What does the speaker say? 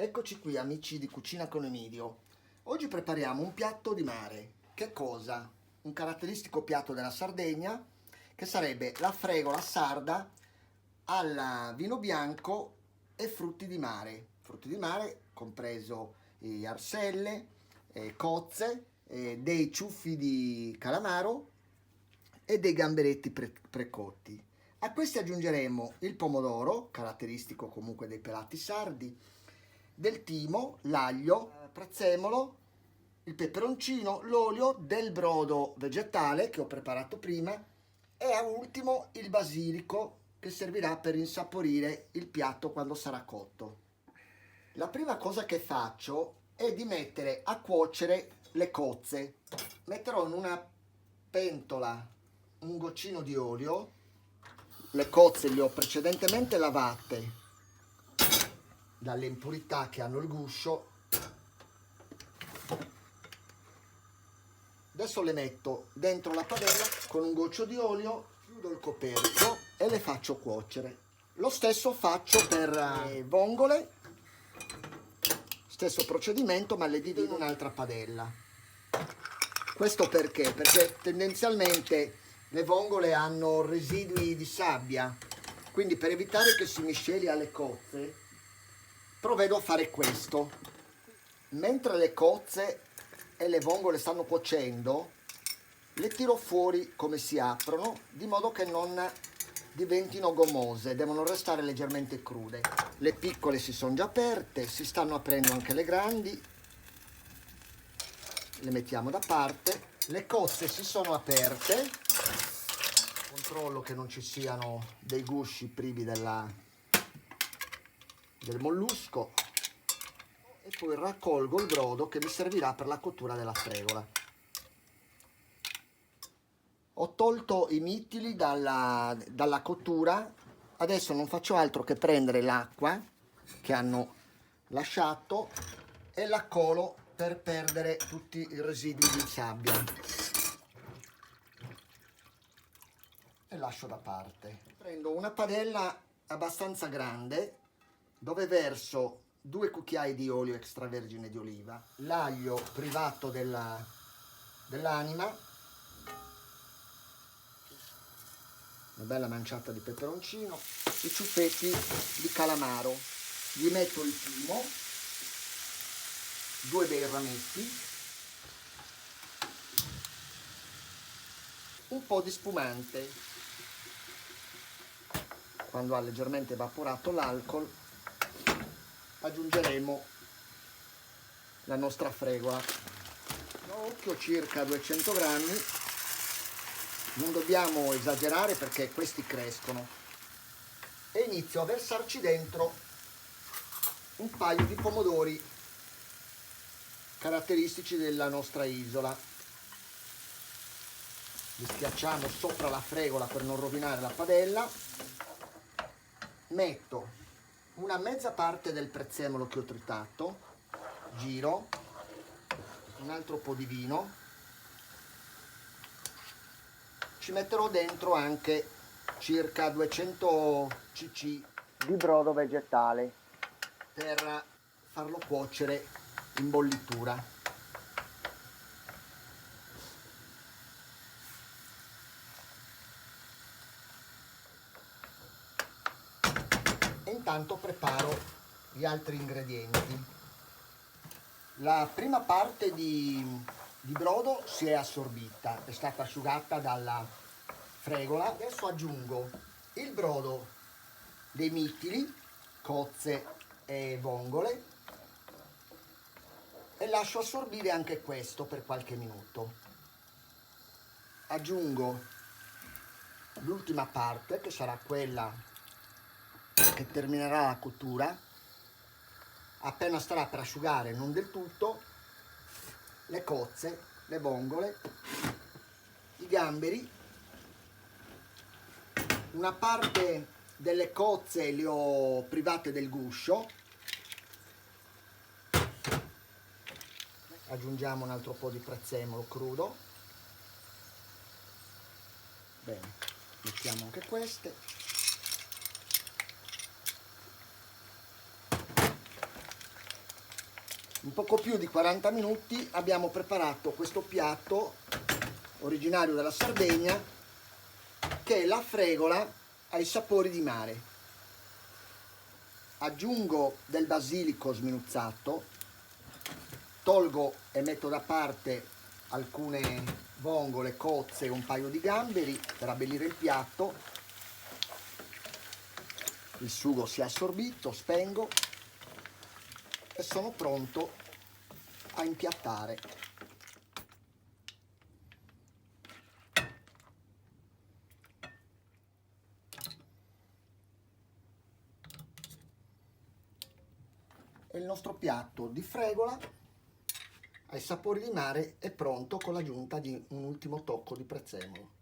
Eccoci qui amici di Cucina con Emidio. Oggi prepariamo un piatto di mare. Che cosa? Un caratteristico piatto della Sardegna che sarebbe la fregola sarda al vino bianco e frutti di mare. Frutti di mare compreso arselle, cozze, dei ciuffi di calamaro e dei gamberetti precotti. A questi aggiungeremo il pomodoro, caratteristico comunque dei pelati sardi, del timo, l'aglio, prezzemolo, il peperoncino, l'olio, del brodo vegetale che ho preparato prima e a ultimo il basilico che servirà per insaporire il piatto quando sarà cotto. La prima cosa che faccio è di mettere a cuocere le cozze. Metterò in una pentola un goccino di olio. Le cozze le ho precedentemente lavate dalle impurità che hanno il guscio. Adesso le metto dentro la padella con un goccio di olio, chiudo il coperchio e le faccio cuocere. Lo stesso faccio per le vongole, stesso procedimento, ma le divido in un'altra padella. Questo perché? Perché tendenzialmente le vongole hanno residui di sabbia, quindi per evitare che si misceli alle cozze provvedo a fare questo. Mentre le cozze e le vongole stanno cuocendo, le tiro fuori come si aprono, di modo che non diventino gommose, devono restare leggermente crude. Le piccole si sono già aperte, si stanno aprendo anche le grandi, le mettiamo da parte. Le cozze si sono aperte, controllo che non ci siano dei gusci privi del mollusco e poi raccolgo il brodo che mi servirà per la cottura della fregola. Ho tolto i mitili dalla cottura, adesso non faccio altro che prendere l'acqua che hanno lasciato e la colo per perdere tutti i residui di sabbia e lascio da parte. Prendo una padella abbastanza grande dove verso 2 cucchiai di olio extravergine di oliva, l'aglio privato dell'anima, una bella manciata di peperoncino, i ciuffetti di calamaro, gli metto il timo, 2 bei rametti, un po' di spumante. Quando ha leggermente evaporato l'alcol aggiungeremo la nostra fregola. Occhio, circa 200 grammi, non dobbiamo esagerare perché questi crescono, e inizio a versarci dentro un paio di pomodori caratteristici della nostra isola. Li schiacciamo sopra la fregola per non rovinare la padella. Metto una mezza parte del prezzemolo che ho tritato, giro, un altro po' di vino, ci metterò dentro anche circa 200 cc di brodo vegetale per farlo cuocere in bollitura. E intanto preparo gli altri ingredienti. La prima parte di brodo si è assorbita, è stata asciugata dalla fregola. Adesso aggiungo il brodo dei mitili, cozze e vongole, e lascio assorbire anche questo per qualche minuto. Aggiungo l'ultima parte, che sarà quella che terminerà la cottura. Appena starà per asciugare, non del tutto, le cozze, le vongole, i gamberi. Una parte delle cozze le ho private del guscio. Aggiungiamo un altro po' di prezzemolo crudo. Bene, mettiamo anche queste. in poco più di 40 minuti abbiamo preparato questo piatto originario della Sardegna, che è la fregola ai sapori di mare. Aggiungo del basilico sminuzzato, tolgo e metto da parte alcune vongole, cozze e un paio di gamberi per abbellire il piatto. Il sugo si è assorbito, spengo e sono pronto a impiattare. E il nostro piatto di fregola ai sapori di mare è pronto, con l'aggiunta di un ultimo tocco di prezzemolo.